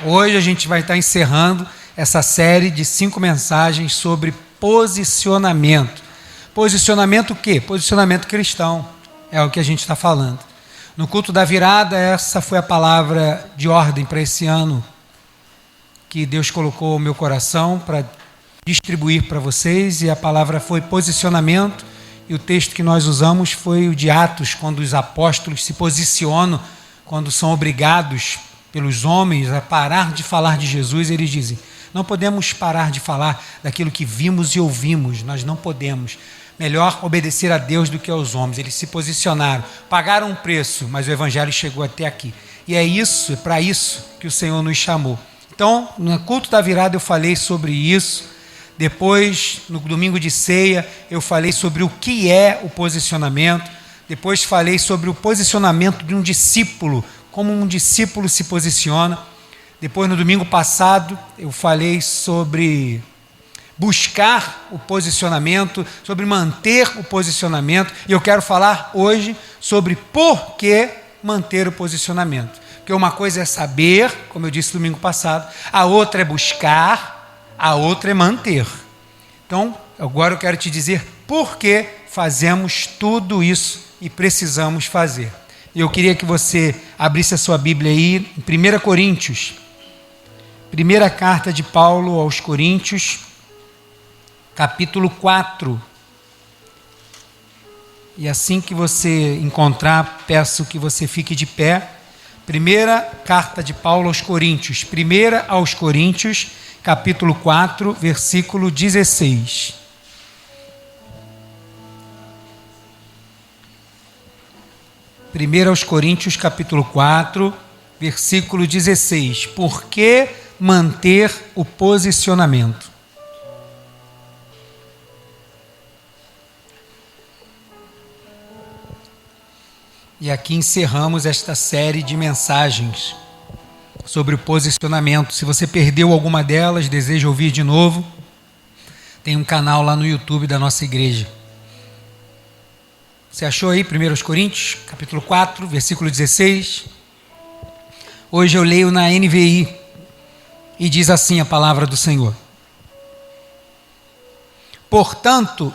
Hoje a gente vai estar encerrando essa série de 5 mensagens sobre posicionamento. Posicionamento o quê? Posicionamento cristão, é o que a gente está falando. No culto da virada, essa foi a palavra de ordem para esse ano que Deus colocou no meu coração para distribuir para vocês, e a palavra foi posicionamento, e o texto que nós usamos foi o de Atos, quando os apóstolos se posicionam, quando são obrigados pelos homens a parar de falar de Jesus. Eles dizem: não podemos parar de falar daquilo que vimos e ouvimos, nós não podemos. Melhor obedecer a Deus do que aos homens. Eles se posicionaram, pagaram um preço, mas o evangelho chegou até aqui. E é isso, é para isso que o Senhor nos chamou. Então, no culto da virada eu falei sobre isso. Depois, no domingo de ceia, eu falei sobre o que é o posicionamento. Depois falei sobre o posicionamento de um discípulo, como um discípulo se posiciona. Depois, no domingo passado, eu falei sobre buscar o posicionamento, sobre manter o posicionamento. E eu quero falar hoje sobre por que manter o posicionamento. Porque uma coisa é saber, como eu disse no domingo passado, a outra é buscar, a outra é manter. Então, agora eu quero te dizer por que fazemos tudo isso e precisamos fazer. E eu queria que você abrisse a sua Bíblia aí em 1 Coríntios, primeira carta de Paulo aos Coríntios, capítulo 4. E assim que você encontrar, peço que você fique de pé. Primeira carta de Paulo aos Coríntios, capítulo 4, versículo 16. Primeira aos Coríntios, capítulo 4, versículo 16. Por que manter o posicionamento? E aqui encerramos esta série de mensagens sobre o posicionamento. Se você perdeu alguma delas, deseja ouvir de novo, tem um canal lá no YouTube da nossa igreja. Você achou aí 1 Coríntios, capítulo 4, versículo 16? Hoje eu leio na NVI e diz assim a palavra do Senhor: portanto,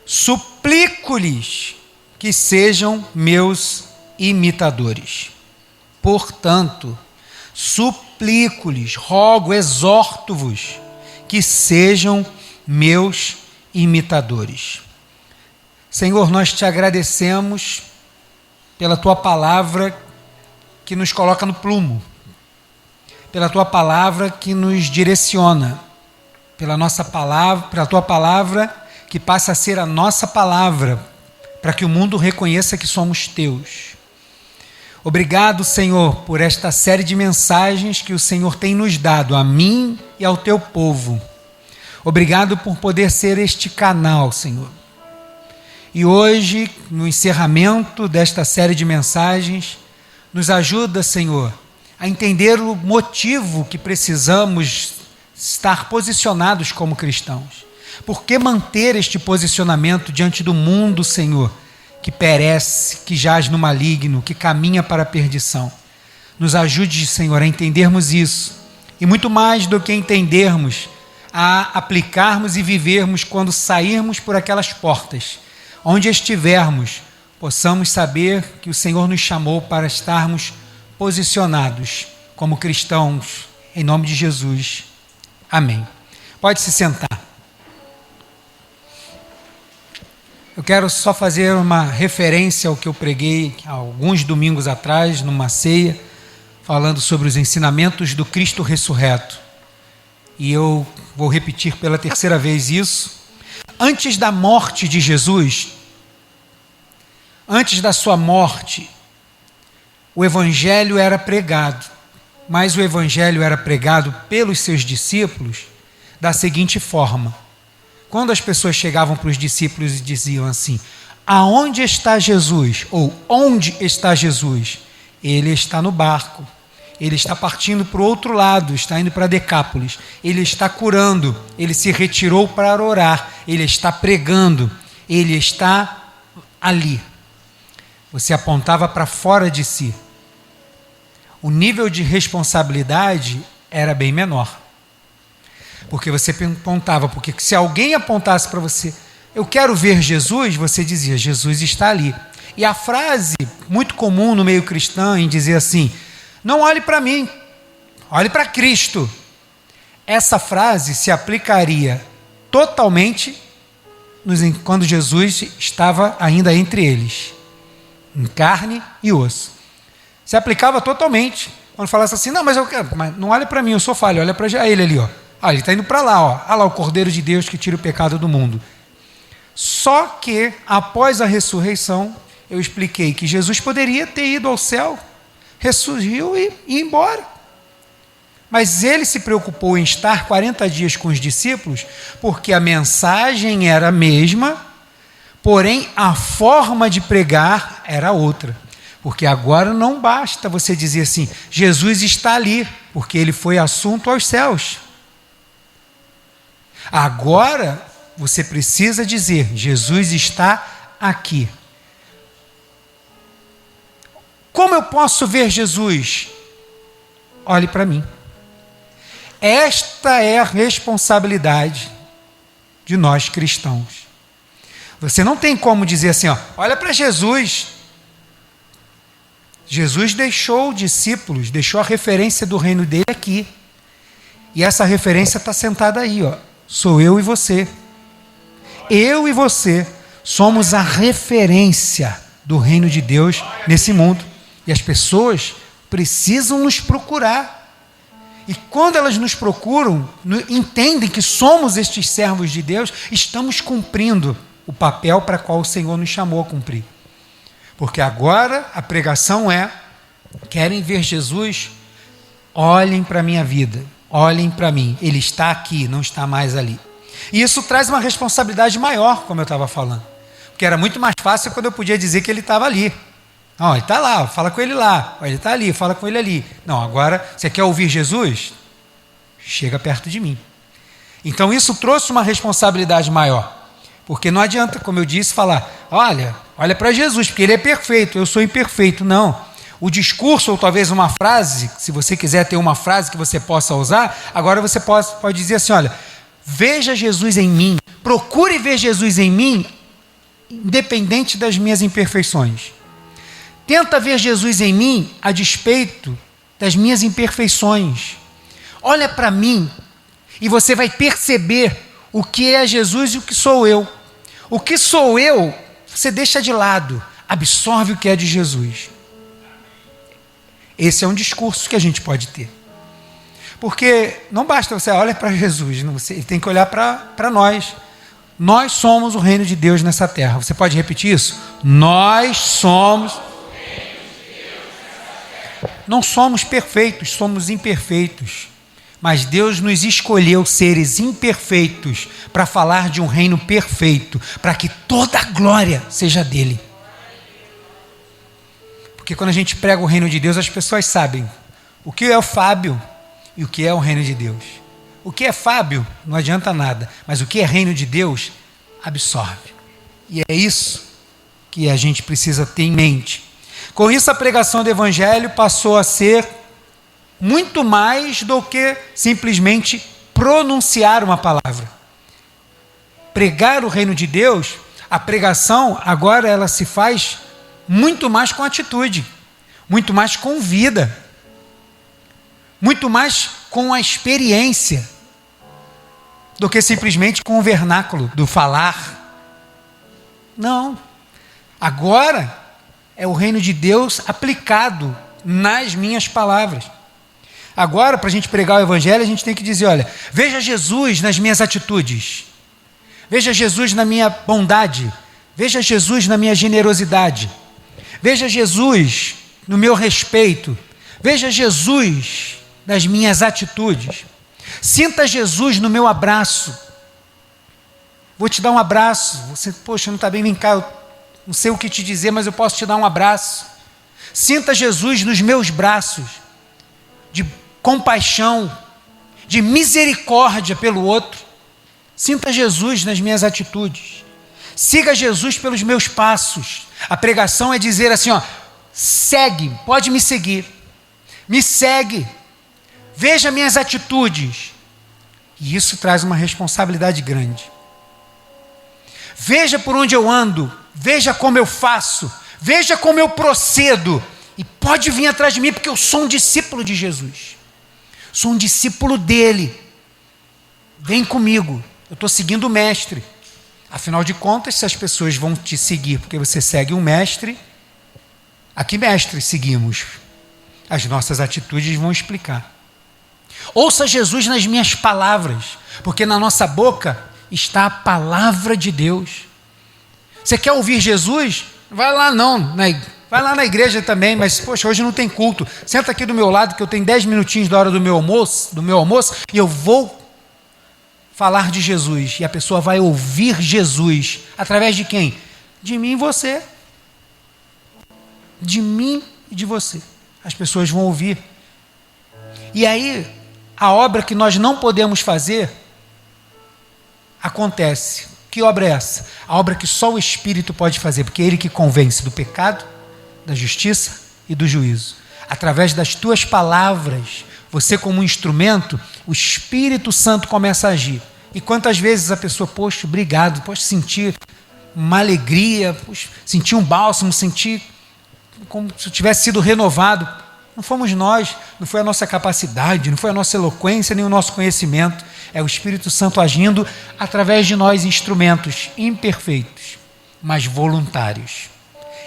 suplico-lhes que sejam meus imitadores. Portanto, suplico-lhes, rogo, exorto-vos, que sejam meus imitadores. Senhor, nós te agradecemos pela tua palavra que nos coloca no plumo, pela tua palavra que nos direciona, pela tua palavra que passa a ser a nossa palavra, para que o mundo reconheça que somos teus. Obrigado, Senhor, por esta série de mensagens que o Senhor tem nos dado, a mim e ao teu povo. Obrigado por poder ser este canal, Senhor. E hoje, no encerramento desta série de mensagens, nos ajuda, Senhor, a entender o motivo que precisamos estar posicionados como cristãos. Por que manter este posicionamento diante do mundo, Senhor, que perece, que jaz no maligno, que caminha para a perdição? Nos ajude, Senhor, a entendermos isso. E muito mais do que entendermos, a aplicarmos e vivermos quando sairmos por aquelas portas. Onde estivermos, possamos saber que o Senhor nos chamou para estarmos posicionados como cristãos. Em nome de Jesus. Amém. Pode se sentar. Eu quero só fazer uma referência ao que eu preguei há alguns domingos atrás, numa ceia, falando sobre os ensinamentos do Cristo ressurreto. E eu vou repetir pela terceira vez isso. Antes da morte de Jesus, antes da sua morte, o Evangelho era pregado, mas o Evangelho era pregado pelos seus discípulos da seguinte forma: quando as pessoas chegavam para os discípulos e diziam assim: aonde está Jesus? Ou onde está Jesus? Ele está no barco, ele está partindo para o outro lado, está indo para Decápolis, ele está curando, ele se retirou para orar, ele está pregando, ele está ali. Você apontava para fora de si. o nível de responsabilidade era bem menor. Porque você apontava, porque se alguém apontasse para você, eu quero ver Jesus, você dizia, Jesus está ali. E a frase muito comum no meio cristão em dizer assim, não olhe para mim, olhe para Cristo. Essa frase se aplicaria totalmente quando Jesus estava ainda entre eles, em carne e osso. Se aplicava totalmente. Quando falasse assim, não, mas eu quero, mas não olha para mim, eu sou falho, olha para ele ali, ó. Ah, ele está indo para lá, ó. Olha lá o Cordeiro de Deus que tira o pecado do mundo. Só que, após a ressurreição, eu expliquei que Jesus poderia ter ido ao céu, ressurgiu e ir embora. Mas ele se preocupou em estar 40 dias com os discípulos, porque a mensagem era a mesma, porém a forma de pregar era outra. Porque agora não basta você dizer assim, Jesus está ali, porque ele foi assunto aos céus. Agora você precisa dizer, Jesus está aqui. Como eu posso ver Jesus? Olhe para mim. Esta é a responsabilidade de nós cristãos. Você não tem como dizer assim, ó, olha para Jesus. Jesus deixou discípulos, deixou a referência do reino dele aqui. E essa referência está sentada aí, ó. Sou eu e você. Eu e você somos a referência do reino de Deus nesse mundo. E as pessoas precisam nos procurar. E quando elas nos procuram, entendem que somos estes servos de Deus, estamos cumprindo o papel para qual o Senhor nos chamou a cumprir. Porque agora a pregação é, querem ver Jesus? Olhem para a minha vida, olhem para mim, Ele está aqui, não está mais ali. E isso traz uma responsabilidade maior, como eu estava falando. Porque era muito mais fácil quando eu podia dizer que Ele estava ali. Não, ele está lá, fala com ele lá. Ele está ali, fala com ele ali. Não, agora, você quer ouvir Jesus? Chega perto de mim. Então isso trouxe uma responsabilidade maior. Porque não adianta, como eu disse, falar, olha para Jesus, porque Ele é perfeito, eu sou imperfeito. Não. O discurso, ou talvez uma frase, se você quiser ter uma frase que você possa usar, agora você pode dizer assim, olha, veja Jesus em mim, procure ver Jesus em mim, independente das minhas imperfeições. Tenta ver Jesus em mim a despeito das minhas imperfeições. Olha para mim e você vai perceber o que é Jesus e o que sou eu. O que sou eu, você deixa de lado, absorve o que é de Jesus. Esse é um discurso que a gente pode ter. Porque não basta você olhar para Jesus, você tem que olhar para nós. Nós somos o reino de Deus nessa terra. Você pode repetir isso? Nós somos... Não somos perfeitos, somos imperfeitos. Mas Deus nos escolheu seres imperfeitos para falar de um reino perfeito, para que toda a glória seja dele. Porque quando a gente prega o reino de Deus, as pessoas sabem o que é o Fábio e o que é o reino de Deus. O que é Fábio não adianta nada, mas o que é reino de Deus absorve. E é isso que a gente precisa ter em mente. Com isso, a pregação do Evangelho passou a ser muito mais do que simplesmente pronunciar uma palavra. Pregar o reino de Deus, a pregação agora ela se faz muito mais com atitude, muito mais com vida, muito mais com a experiência, do que simplesmente com o vernáculo do falar. Não. Agora é o reino de Deus aplicado nas minhas palavras. Agora, para a gente pregar o Evangelho, a gente tem que dizer, olha, veja Jesus nas minhas atitudes, veja Jesus na minha bondade, veja Jesus na minha generosidade, veja Jesus no meu respeito, veja Jesus nas minhas atitudes, sinta Jesus no meu abraço. Vou te dar um abraço, você, poxa, não está bem, vem cá, eu não sei o que te dizer, mas eu posso te dar um abraço. Sinta Jesus nos meus braços, de compaixão, de misericórdia pelo outro. Sinta Jesus nas minhas atitudes. Siga Jesus pelos meus passos. A pregação é dizer assim, ó, segue, pode me seguir. me segue, veja minhas atitudes. E isso traz uma responsabilidade grande. Veja por onde eu ando, veja como eu faço, veja como eu procedo. E pode vir atrás de mim, porque eu sou um discípulo de Jesus. Sou um discípulo dele. Vem comigo, eu estou seguindo o mestre. Afinal de contas, se as pessoas vão te seguir porque você segue um mestre, a que mestre seguimos? As nossas atitudes vão explicar. Ouça Jesus nas minhas palavras, porque na nossa boca está a palavra de Deus. Você quer ouvir Jesus? Vai lá não, vai lá na igreja também, mas poxa, hoje não tem culto. Senta aqui do meu lado que eu tenho 10 minutinhos da hora do meu almoço, e eu vou falar de Jesus. E a pessoa vai ouvir Jesus. Através de quem? De mim e você. De mim e de você. As pessoas vão ouvir. E aí, a obra que nós não podemos fazer acontece. Que obra é essa? A obra que só o Espírito pode fazer, porque é Ele que convence do pecado, da justiça e do juízo. Através das tuas palavras, você como um instrumento, o Espírito Santo começa a agir. E quantas vezes a pessoa, poxa, obrigado, poxa, sentir uma alegria, poxa, sentir um bálsamo, sentir como se eu tivesse sido renovado. Não fomos nós, não foi a nossa capacidade, não foi a nossa eloquência, nem o nosso conhecimento. É o Espírito Santo agindo através de nós, instrumentos imperfeitos, mas voluntários.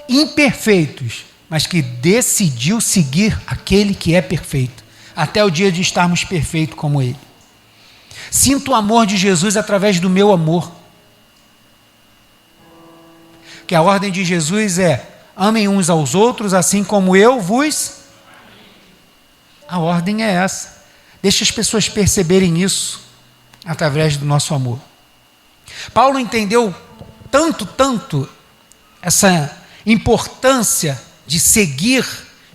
Imperfeitos, mas que decidiu seguir aquele que é perfeito, até o dia de estarmos perfeitos como Ele. Sinto o amor de Jesus através do meu amor. Que a ordem de Jesus é: amem uns aos outros, assim como eu vos. A ordem é essa. Deixa as pessoas perceberem isso através do nosso amor. Paulo entendeu tanto essa importância de seguir,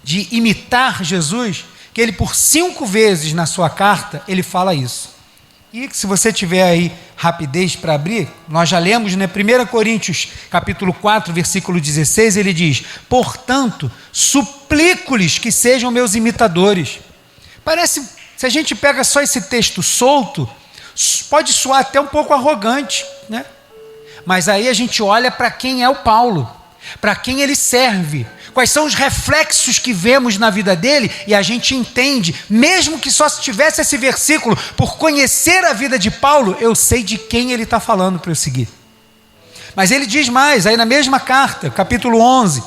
de imitar Jesus, que ele por 5 vezes na sua carta, ele fala isso. E se você tiver aí rapidez para abrir, nós já lemos, né? 1 Coríntios capítulo 4, versículo 16, ele diz: portanto, suplico-lhes que sejam meus imitadores. Parece, se a gente pega só esse texto solto, pode soar até um pouco arrogante, né? Mas aí a gente olha para quem é o Paulo, para quem ele serve, quais são os reflexos que vemos na vida dele, e a gente entende, mesmo que só se tivesse esse versículo, por conhecer a vida de Paulo, eu sei de quem ele está falando para eu seguir. Mas ele diz mais, aí na mesma carta, capítulo 11,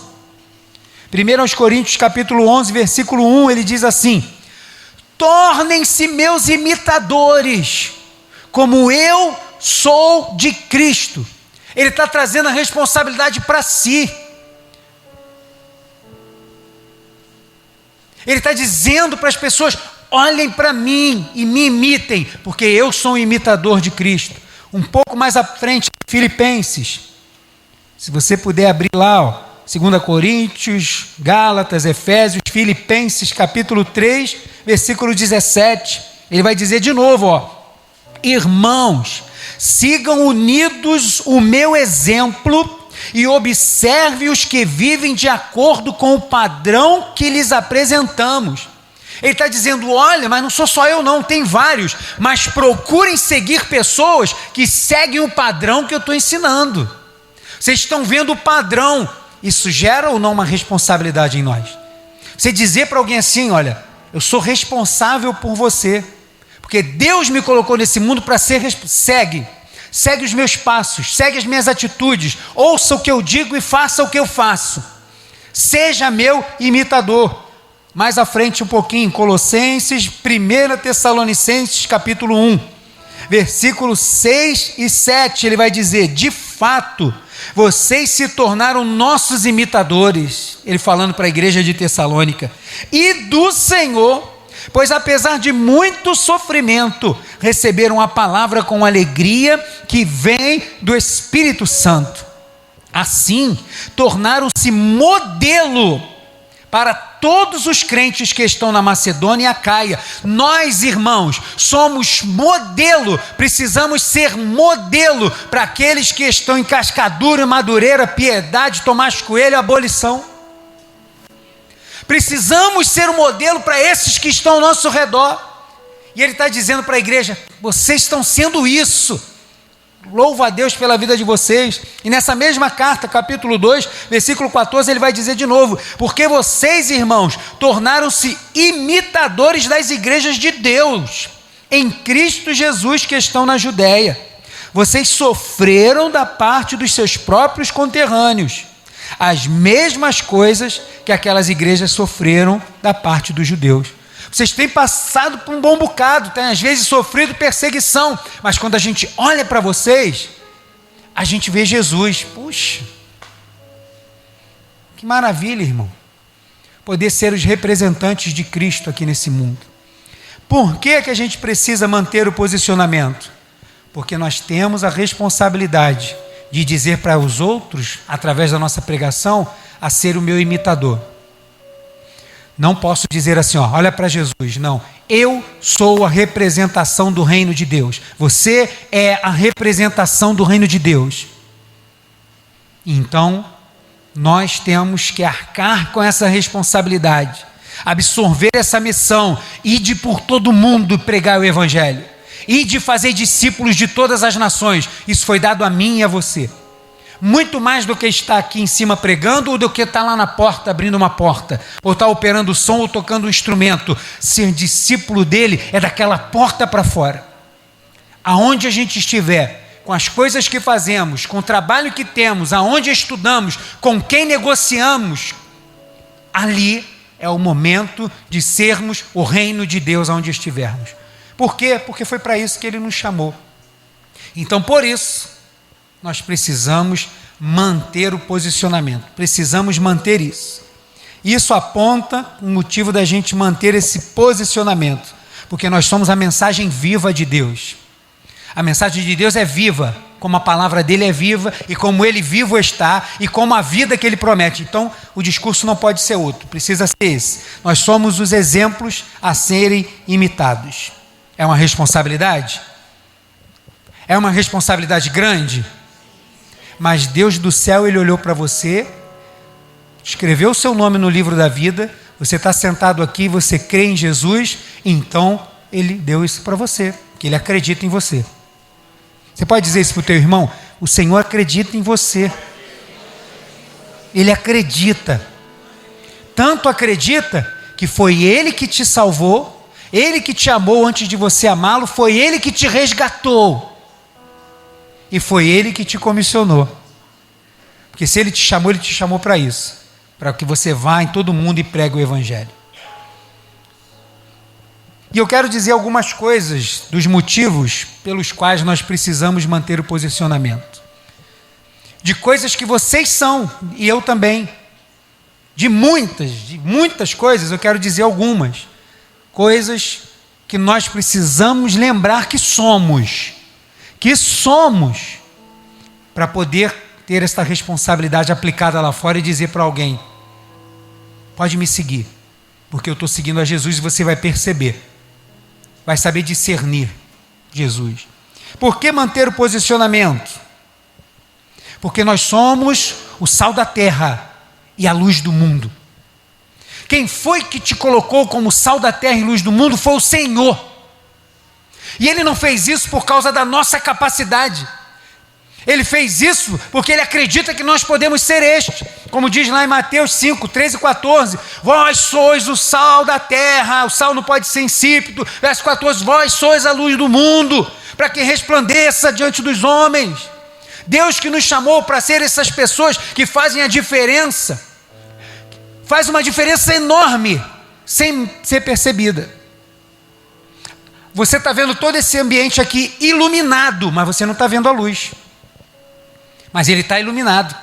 1 Coríntios capítulo 11, versículo 1, ele diz assim: tornem-se meus imitadores, como eu sou de Cristo. Ele está trazendo a responsabilidade para si. Ele está dizendo para as pessoas: olhem para mim e me imitem, porque eu sou um imitador de Cristo. Um pouco mais à frente, Filipenses, se você puder abrir lá, 2 Coríntios, Gálatas, Efésios, Filipenses, capítulo 3, versículo 17, ele vai dizer de novo, irmãos, sigam unidos o meu exemplo e observe os que vivem de acordo com o padrão que lhes apresentamos. Ele está dizendo: olha, mas não sou só eu não, tem vários, mas procurem seguir pessoas que seguem o padrão que eu estou ensinando. Vocês estão vendo o padrão, isso gera ou não uma responsabilidade em nós? Você dizer para alguém assim: olha, eu sou responsável por você, porque Deus me colocou nesse mundo para ser segue os meus passos, segue as minhas atitudes, ouça o que eu digo e faça o que eu faço, seja meu imitador. Mais à frente um pouquinho, Colossenses, 1 Tessalonicenses capítulo 1, versículos 6 e 7, ele vai dizer: de fato, vocês se tornaram nossos imitadores, ele falando para a igreja de Tessalônica, e do Senhor, pois apesar de muito sofrimento, receberam a palavra com alegria que vem do Espírito Santo. Assim, tornaram-se modelo para todos os crentes que estão na Macedônia e Acaia. Nós, irmãos, somos modelo, precisamos ser modelo para aqueles que estão em Cascadura, Madureira, Piedade, Tomás Coelho, Abolição. Precisamos ser um modelo para esses que estão ao nosso redor. E ele está dizendo para a igreja: vocês estão sendo isso. Louvo a Deus pela vida de vocês. E nessa mesma carta, capítulo 2, versículo 14, ele vai dizer de novo: porque vocês, irmãos, tornaram-se imitadores das igrejas de Deus em Cristo Jesus que estão na Judéia. Vocês sofreram da parte dos seus próprios conterrâneos as mesmas coisas que aquelas igrejas sofreram da parte dos judeus. Vocês têm passado por um bom bocado, têm às vezes sofrido perseguição, mas quando a gente olha para vocês, a gente vê Jesus. Puxa, que maravilha, irmão, poder ser os representantes de Cristo aqui nesse mundo. Por que a gente precisa manter o posicionamento? Porque nós temos a responsabilidade de dizer para os outros, através da nossa pregação, a ser o meu imitador. Não posso dizer assim, ó, olha para Jesus. Não, eu sou a representação do reino de Deus. Você é a representação do reino de Deus. Então, nós temos que arcar com essa responsabilidade, absorver essa missão, ir de por todo mundo pregar o evangelho, e de fazer discípulos de todas as nações. Isso foi dado a mim e a você. Muito mais do que estar aqui em cima pregando, ou do que estar lá na porta abrindo uma porta, ou estar operando o som ou tocando um instrumento. Ser discípulo dele é daquela porta para fora. Aonde a gente estiver, com as coisas que fazemos, com o trabalho que temos, aonde estudamos, com quem negociamos, ali é o momento de sermos o reino de Deus aonde estivermos. Por quê? Porque foi para isso que ele nos chamou. Então, por isso, nós precisamos manter o posicionamento. Precisamos manter isso. Isso aponta o motivo da gente manter esse posicionamento. Porque nós somos a mensagem viva de Deus. A mensagem de Deus é viva, como a palavra dele é viva, e como ele vivo está, e como a vida que ele promete. Então, o discurso não pode ser outro, precisa ser esse. Nós somos os exemplos a serem imitados. É uma responsabilidade? É uma responsabilidade grande? Mas Deus do céu, ele olhou para você, escreveu o seu nome no livro da vida, você está sentado aqui, você crê em Jesus, então ele deu isso para você, que ele acredita em você. Você pode dizer isso para o teu irmão? O Senhor acredita em você. Ele acredita. Tanto acredita que foi ele que te salvou, ele que te amou antes de você amá-lo, foi ele que te resgatou. E foi ele que te comissionou. Porque se ele te chamou para isso. Para que você vá em todo mundo e pregue o evangelho. E eu quero dizer algumas coisas dos motivos pelos quais nós precisamos manter o posicionamento. De coisas que vocês são, e eu também. De muitas coisas, eu quero dizer algumas. Coisas que nós precisamos lembrar que somos. Para poder ter esta responsabilidade aplicada lá fora e dizer para alguém: pode me seguir, porque eu estou seguindo a Jesus, e você vai perceber, vai saber discernir Jesus. Por que manter o posicionamento? Porque nós somos o sal da terra e a luz do mundo. Quem foi que te colocou como sal da terra e luz do mundo foi o Senhor. E ele não fez isso por causa da nossa capacidade. Ele fez isso porque ele acredita que nós podemos ser este. Como diz lá em Mateus 5, 13 e 14. Vós sois o sal da terra. O sal não pode ser insípido. Verso 14. Vós sois a luz do mundo, para que resplandeça diante dos homens. Deus que nos chamou para ser essas pessoas que fazem a diferença. Faz uma diferença enorme, sem ser percebida. Você está vendo todo esse ambiente aqui iluminado, mas você não está vendo a luz. Mas ele está iluminado.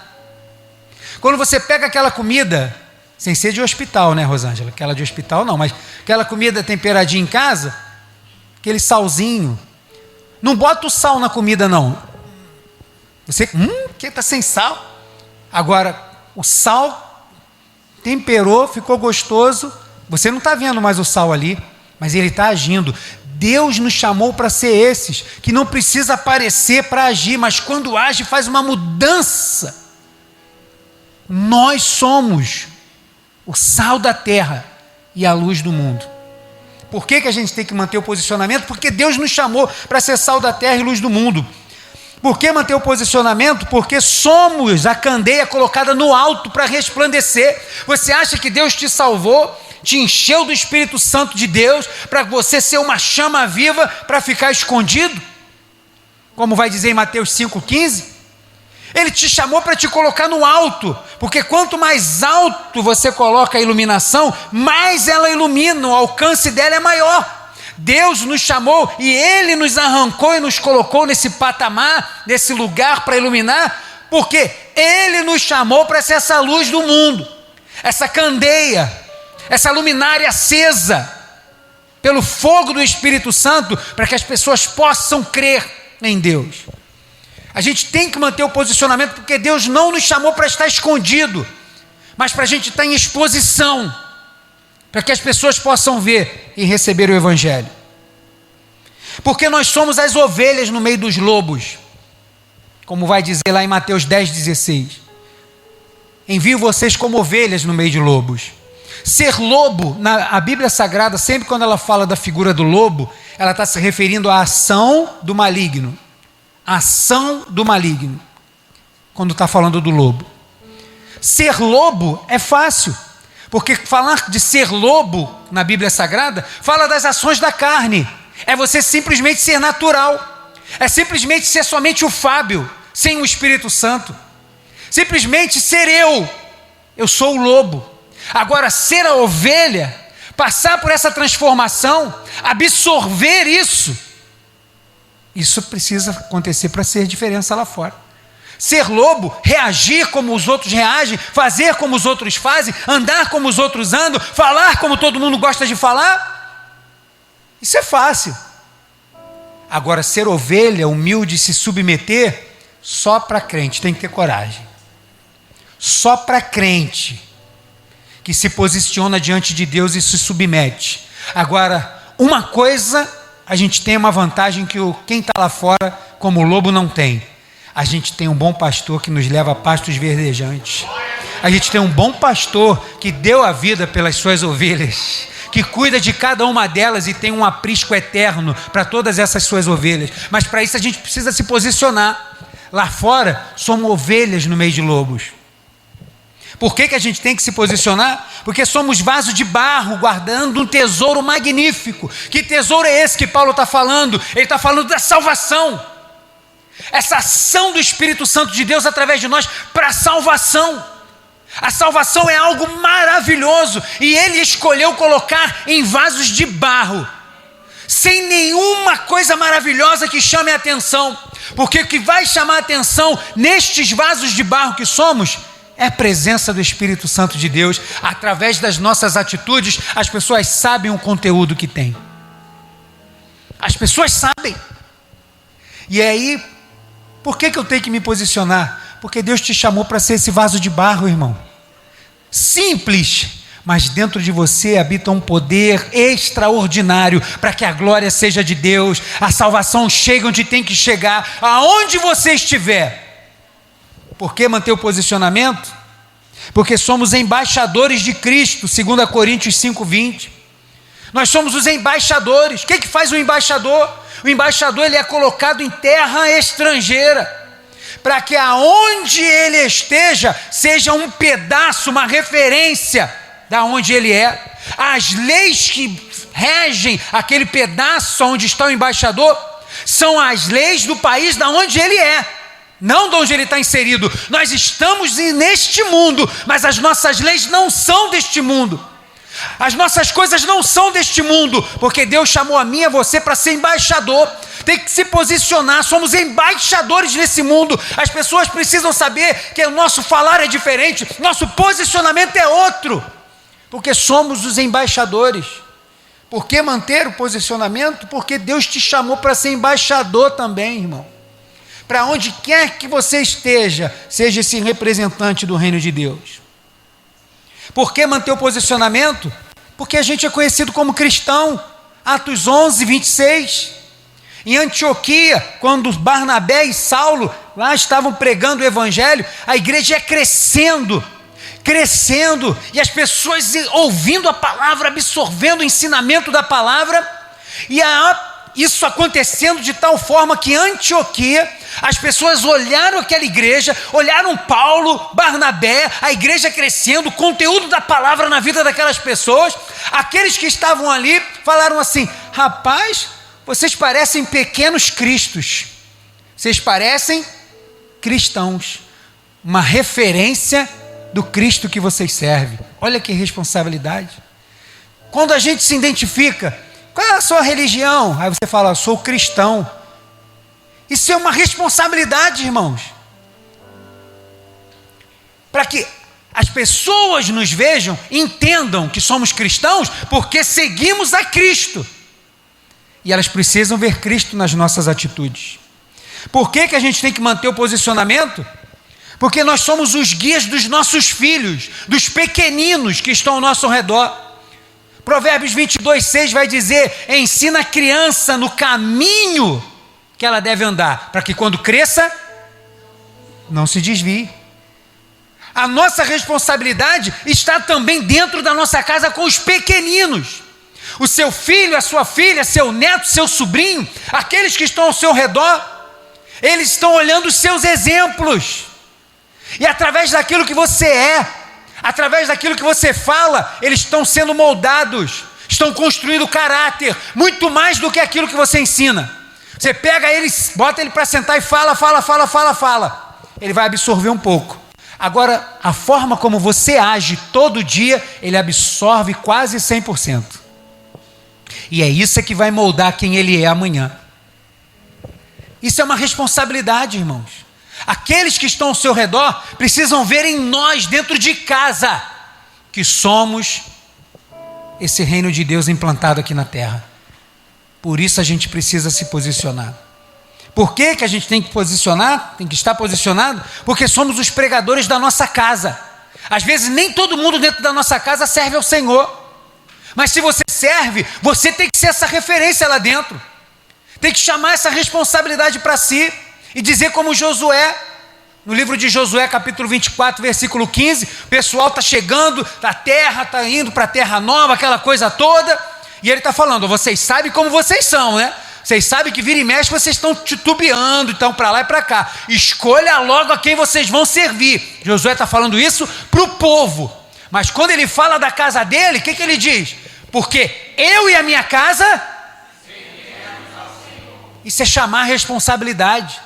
Quando você pega aquela comida, sem ser de hospital, né, Rosângela? Aquela de hospital não, mas aquela comida temperadinha em casa, aquele salzinho. Não bota o sal na comida, não. Você, que está sem sal. Agora, o sal temperou, ficou gostoso. Você não está vendo mais o sal ali, mas ele está agindo. Deus nos chamou para ser esses, que não precisa aparecer para agir, mas quando age faz uma mudança. Nós somos o sal da terra e a luz do mundo. Por que a gente tem que manter o posicionamento? Porque Deus nos chamou para ser sal da terra e luz do mundo. Por que manter o posicionamento? Porque somos a candeia colocada no alto para resplandecer. Você acha que Deus te salvou, te encheu do Espírito Santo de Deus, para você ser uma chama viva, para ficar escondido? Como vai dizer em Mateus 5,15? Ele te chamou para te colocar no alto, porque quanto mais alto você coloca a iluminação, mais ela ilumina, o alcance dela é maior. Deus nos chamou e Ele nos arrancou e nos colocou nesse patamar, nesse lugar para iluminar, porque Ele nos chamou para ser essa luz do mundo, essa candeia, essa luminária acesa pelo fogo do Espírito Santo, para que as pessoas possam crer em Deus. A gente tem que manter o posicionamento, porque Deus não nos chamou para estar escondido, mas para a gente estar em exposição, para que as pessoas possam ver e receber o Evangelho. Porque nós somos as ovelhas no meio dos lobos, como vai dizer lá em Mateus 10,16. Envio vocês como ovelhas no meio de lobos. Ser lobo, a Bíblia Sagrada, sempre quando ela fala da figura do lobo, ela está se referindo à ação do maligno. Ação do maligno, quando está falando do lobo. Ser lobo é fácil, porque falar de ser lobo na Bíblia Sagrada fala das ações da carne. É você simplesmente ser natural, é simplesmente ser somente o Fábio, sem o Espírito Santo, simplesmente ser eu sou o lobo. Agora, ser a ovelha, passar por essa transformação, absorver isso precisa acontecer para ser diferença lá fora. Ser lobo, reagir como os outros reagem, fazer como os outros fazem, andar como os outros andam, falar como todo mundo gosta de falar, isso é fácil. Agora, ser ovelha, humilde, se submeter, só para crente, tem que ter coragem. Só para crente que se posiciona diante de Deus e se submete. Agora, uma coisa, a gente tem uma vantagem que quem está lá fora, como lobo, não tem. A gente tem um bom pastor que nos leva a pastos verdejantes. A gente tem um bom pastor que deu a vida pelas suas ovelhas, que cuida de cada uma delas e tem um aprisco eterno para todas essas suas ovelhas. Mas para isso a gente precisa se posicionar. Lá fora, somos ovelhas no meio de lobos. Por que a gente tem que se posicionar? Porque somos vaso de barro, guardando um tesouro magnífico. Que tesouro é esse que Paulo está falando? Ele está falando da salvação. Essa ação do Espírito Santo de Deus através de nós para a salvação. A salvação é algo maravilhoso e Ele escolheu colocar em vasos de barro, sem nenhuma coisa maravilhosa que chame a atenção. Porque o que vai chamar a atenção nestes vasos de barro que somos é a presença do Espírito Santo de Deus. Através das nossas atitudes, as pessoas sabem o conteúdo que tem. As pessoas sabem. E aí, por que eu tenho que me posicionar? Porque Deus te chamou para ser esse vaso de barro, irmão. Simples, mas dentro de você habita um poder extraordinário para que a glória seja de Deus, a salvação chegue onde tem que chegar, aonde você estiver. Por que manter o posicionamento? Porque somos embaixadores de Cristo, 2 Coríntios 5,20. Nós somos os embaixadores. O que faz o embaixador? O embaixador, ele é colocado em terra estrangeira, para que aonde ele esteja, seja um pedaço, uma referência da onde ele é. As leis que regem aquele pedaço onde está o embaixador, são as leis do país da onde ele é, não de onde ele está inserido. Nós estamos neste mundo, mas as nossas leis não são deste mundo. As nossas coisas não são deste mundo, porque Deus chamou a mim e a você para ser embaixador. Tem que se posicionar, somos embaixadores nesse mundo. As pessoas precisam saber que o nosso falar é diferente, nosso posicionamento é outro, porque somos os embaixadores. Por que manter o posicionamento? Porque Deus te chamou para ser embaixador também, irmão. Para onde quer que você esteja, seja esse representante do reino de Deus. Por que manter o posicionamento? Porque a gente é conhecido como cristão. Atos 11, 26. Em Antioquia, quando Barnabé e Saulo lá estavam pregando o evangelho, a igreja ia crescendo. crescendo, e as pessoas ouvindo a palavra, absorvendo o ensinamento da palavra, e isso acontecendo de tal forma que em Antioquia, as pessoas olharam aquela igreja, olharam Paulo, Barnabé, a igreja crescendo, o conteúdo da palavra na vida daquelas pessoas. Aqueles que estavam ali falaram assim: rapaz, vocês parecem pequenos cristos, vocês parecem cristãos, uma referência do Cristo que vocês servem. Olha que responsabilidade. Quando a gente se identifica, qual é a sua religião? Aí você fala: eu sou cristão. Isso é uma responsabilidade, irmãos. Para que as pessoas nos vejam, entendam que somos cristãos, porque seguimos a Cristo. E elas precisam ver Cristo nas nossas atitudes. Por que a gente tem que manter o posicionamento? Porque nós somos os guias dos nossos filhos, dos pequeninos que estão ao nosso redor. Provérbios 22:6 vai dizer: ensina a criança no caminho que ela deve andar, para que quando cresça, não se desvie. A nossa responsabilidade está também dentro da nossa casa com os pequeninos. O seu filho, a sua filha, seu neto, seu sobrinho, aqueles que estão ao seu redor, eles estão olhando os seus exemplos. E através daquilo que você é, através daquilo que você fala, eles estão sendo moldados, estão construindo caráter, muito mais do que aquilo que você ensina. Você pega ele, bota ele para sentar e fala. Ele vai absorver um pouco. Agora, a forma como você age todo dia, ele absorve quase 100%. E é isso que vai moldar quem ele é amanhã. Isso é uma responsabilidade, irmãos. Aqueles que estão ao seu redor precisam ver em nós, dentro de casa, que somos esse reino de Deus implantado aqui na terra. Por isso a gente precisa se posicionar. Por que a gente tem que posicionar? Tem que estar posicionado? Porque somos os pregadores da nossa casa. Às vezes nem todo mundo dentro da nossa casa serve ao Senhor. Mas se você serve, você tem que ser essa referência lá dentro. Tem que chamar essa responsabilidade para si e dizer como Josué, no livro de Josué, capítulo 24, versículo 15, o pessoal está chegando da terra, está indo para a terra nova, aquela coisa toda, e ele está falando: vocês sabem como vocês são, né? Vocês sabem que vira e mexe, vocês estão titubeando, estão para lá e para cá. Escolha logo a quem vocês vão servir. Josué está falando isso para o povo. Mas quando ele fala da casa dele, o que ele diz? Porque eu e a minha casa... Isso é chamar a responsabilidade.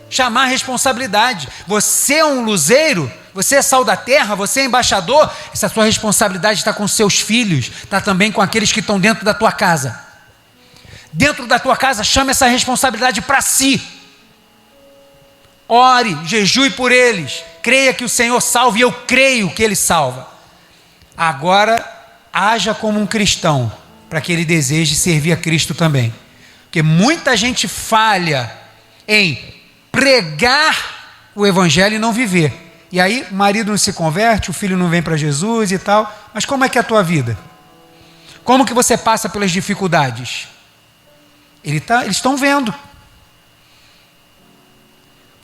Chamar a responsabilidade. Você é um luzeiro, você é sal da terra, você é embaixador. Essa sua responsabilidade está com seus filhos, está também com aqueles que estão dentro da tua casa. Dentro da tua casa, chame essa responsabilidade para si. Ore, jejue por eles. Creia que o Senhor salva, e eu creio que Ele salva. Agora, haja como um cristão, para que ele deseje servir a Cristo também. Porque muita gente falha em pregar o Evangelho e não viver. E aí, o marido não se converte, o filho não vem para Jesus e tal. Mas como é que é a tua vida? Como que você passa pelas dificuldades? Eles estão vendo.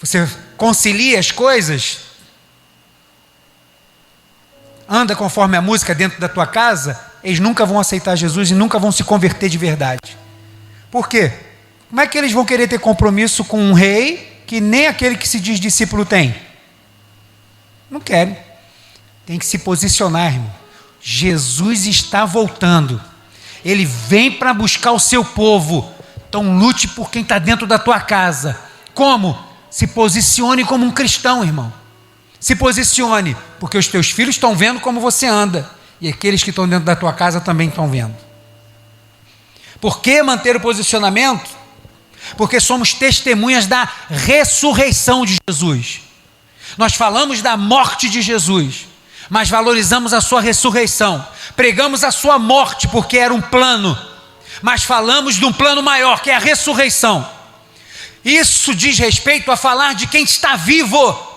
Você concilia as coisas? Anda conforme a música dentro da tua casa? Eles nunca vão aceitar Jesus e nunca vão se converter de verdade. Por quê? Como é que eles vão querer ter compromisso com um rei que nem aquele que se diz discípulo tem? Não querem. Tem que se posicionar, irmão. Jesus está voltando. Ele vem para buscar o seu povo. Então lute por quem está dentro da tua casa. Como? Se posicione como um cristão, irmão. Se posicione, porque os teus filhos estão vendo como você anda. E aqueles que estão dentro da tua casa também estão vendo. Por que manter o posicionamento? Porque somos testemunhas da ressurreição de Jesus. Nós falamos da morte de Jesus, mas valorizamos a sua ressurreição. Pregamos a sua morte porque era um plano, mas falamos de um plano maior, que é a ressurreição. Isso diz respeito a falar de quem está vivo.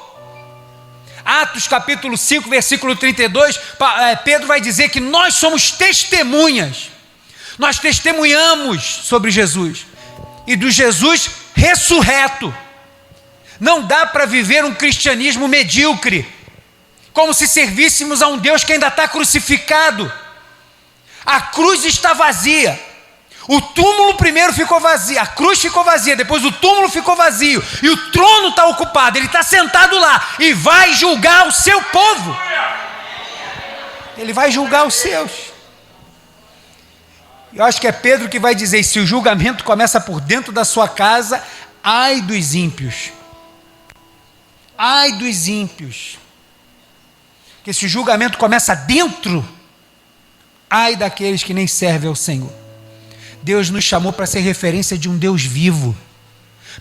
Atos capítulo 5, versículo 32, Pedro vai dizer que nós somos testemunhas. Nós testemunhamos sobre Jesus e do Jesus ressurreto. Não dá para viver um cristianismo medíocre. como se servíssemos a um Deus que ainda está crucificado. A cruz está vazia. O túmulo primeiro ficou vazio, a cruz ficou vazia, depois o túmulo ficou vazio, e o trono está ocupado, ele está sentado lá, e vai julgar o seu povo. Ele vai julgar os seus. Eu acho que é Pedro que vai dizer, se o julgamento começa por dentro da sua casa, ai dos ímpios. Ai dos ímpios. Porque se o julgamento começa dentro, ai daqueles que nem servem ao Senhor. Deus nos chamou para ser referência de um Deus vivo.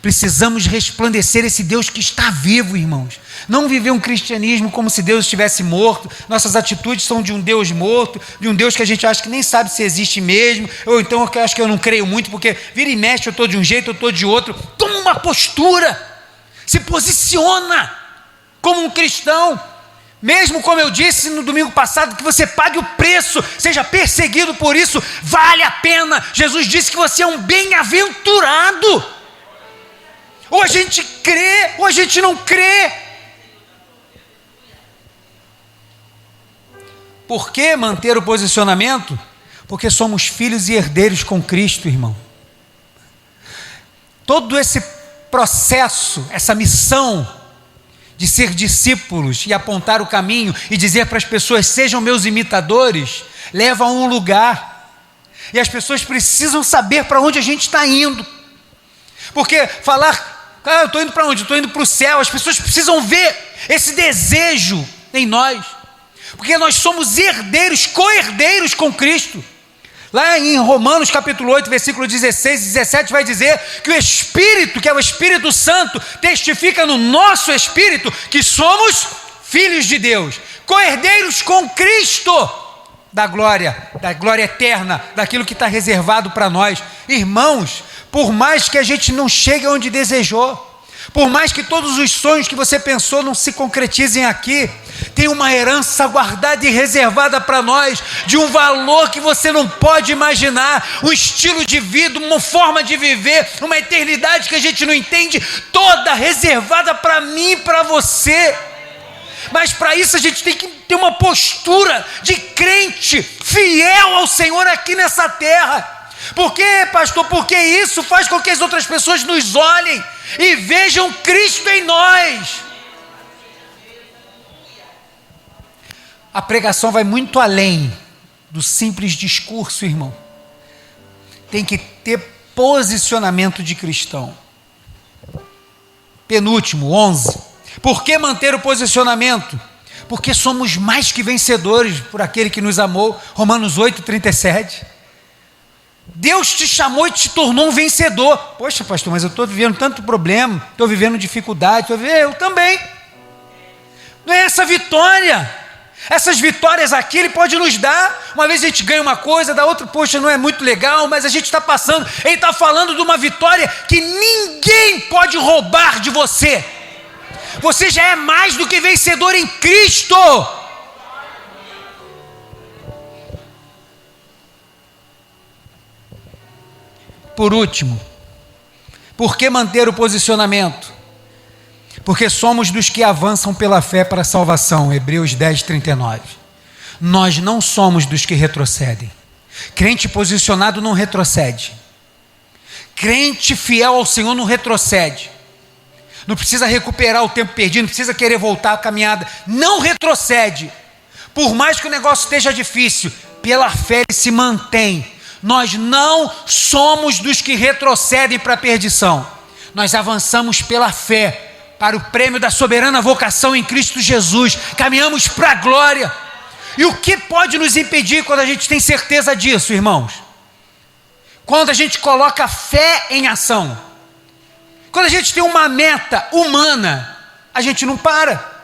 Precisamos resplandecer esse Deus que está vivo, irmãos. Não viver um cristianismo como se Deus estivesse morto. Nossas atitudes são de um Deus morto, de um Deus que a gente acha que nem sabe se existe mesmo, ou então eu acho que eu não creio muito, porque vira e mexe, eu estou de um jeito, eu estou de outro. Toma uma postura, se posiciona como um cristão. Mesmo como eu disse no domingo passado, que você pague o preço, seja perseguido por isso, vale a pena. Jesus disse que você é um bem-aventurado. Ou a gente crê, ou a gente não crê. Por que manter o posicionamento? Porque somos filhos e herdeiros com Cristo, irmão. Todo esse processo, essa missão de ser discípulos e apontar o caminho e dizer para as pessoas, sejam meus imitadores, leva a um lugar. E as pessoas precisam saber para onde a gente está indo. Porque falar, eu estou indo para onde? Eu estou indo para o céu. As pessoas precisam ver esse desejo em nós. Porque nós somos herdeiros, co-herdeiros com Cristo. Lá em Romanos capítulo 8, versículo 16 e 17 vai dizer que o Espírito, que é o Espírito Santo, testifica no nosso Espírito que somos filhos de Deus, co-herdeiros com Cristo, da glória eterna, daquilo que está reservado para nós. Irmãos, por mais que a gente não chegue onde desejou, por mais que todos os sonhos que você pensou não se concretizem aqui, tem uma herança guardada e reservada para nós, de um valor que você não pode imaginar, um estilo de vida, uma forma de viver, uma eternidade que a gente não entende, toda reservada para mim e para você. Mas para isso a gente tem que ter uma postura de crente, fiel ao Senhor aqui nessa terra. Por quê, pastor? Porque isso faz com que as outras pessoas nos olhem e vejam Cristo em nós. A pregação vai muito além do simples discurso, irmão. Tem que ter posicionamento de cristão. Penúltimo, 11. Por que manter o posicionamento? Porque somos mais que vencedores por aquele que nos amou. Romanos 8, 37. Deus te chamou e te tornou um vencedor. Poxa, pastor, mas eu estou vivendo tanto problema, estou vivendo dificuldade, eu também. Não é essa vitória. Essas vitórias aqui Ele pode nos dar. Uma vez a gente ganha uma coisa, da outra, poxa, não é muito legal, mas a gente está passando. Ele está falando de uma vitória que ninguém pode roubar de você. Você já é mais do que vencedor em Cristo. Por último, por que manter o posicionamento? Porque somos dos que avançam pela fé para a salvação. Hebreus 10, 39. Nós não somos dos que retrocedem. Crente posicionado não retrocede. Crente fiel ao Senhor não retrocede. Não precisa recuperar o tempo perdido, não precisa querer voltar a caminhada. Não retrocede. Por mais que o negócio esteja difícil, pela fé ele se mantém. Nós não somos dos que retrocedem para a perdição. Nós avançamos pela fé para o prêmio da soberana vocação em Cristo Jesus. Caminhamos para a glória. E o que pode nos impedir quando a gente tem certeza disso, irmãos? Quando a gente coloca fé em ação. Quando a gente tem uma meta humana, a gente não para.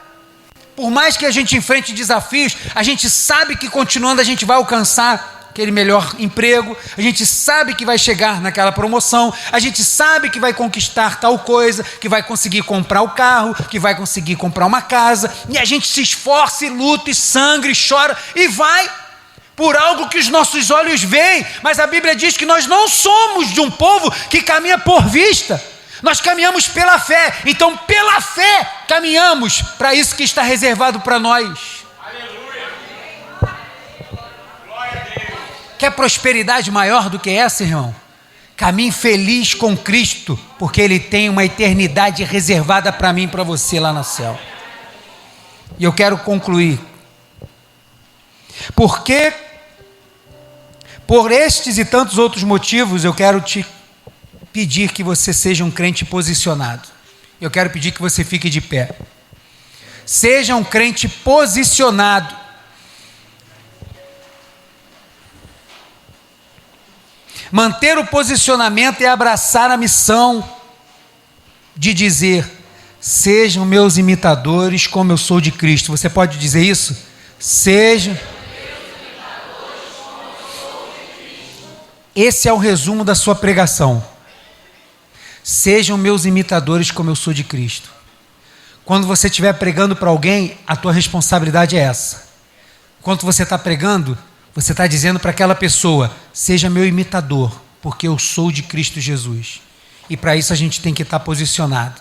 Por mais que a gente enfrente desafios, a gente sabe que continuando a gente vai alcançar aquele melhor emprego, a gente sabe que vai chegar naquela promoção, a gente sabe que vai conquistar tal coisa, que vai conseguir comprar o carro, que vai conseguir comprar uma casa, e a gente se esforça e luta e sangra e chora e vai por algo que os nossos olhos veem, mas a Bíblia diz que nós não somos de um povo que caminha por vista. Nós caminhamos pela fé, então pela fé caminhamos para isso que está reservado para nós. Aleluia. Glória a Deus. Quer prosperidade maior do que essa, irmão? Caminhe feliz com Cristo, porque Ele tem uma eternidade reservada para mim e para você lá no céu. E eu quero concluir. Porque, por estes e tantos outros motivos, eu quero te pedir que você seja um crente posicionado. Eu quero pedir que você fique de pé. Seja um crente posicionado. Manter o posicionamento é abraçar a missão de dizer: sejam meus imitadores como eu sou de Cristo. Você pode dizer isso? Sejam. Esse é o resumo da sua pregação. Sejam meus imitadores como eu sou de Cristo. Quando você estiver pregando para alguém, a tua responsabilidade é essa. Quando você está pregando, você está dizendo para aquela pessoa: seja meu imitador, porque eu sou de Cristo Jesus. E para isso a gente tem que estar posicionado.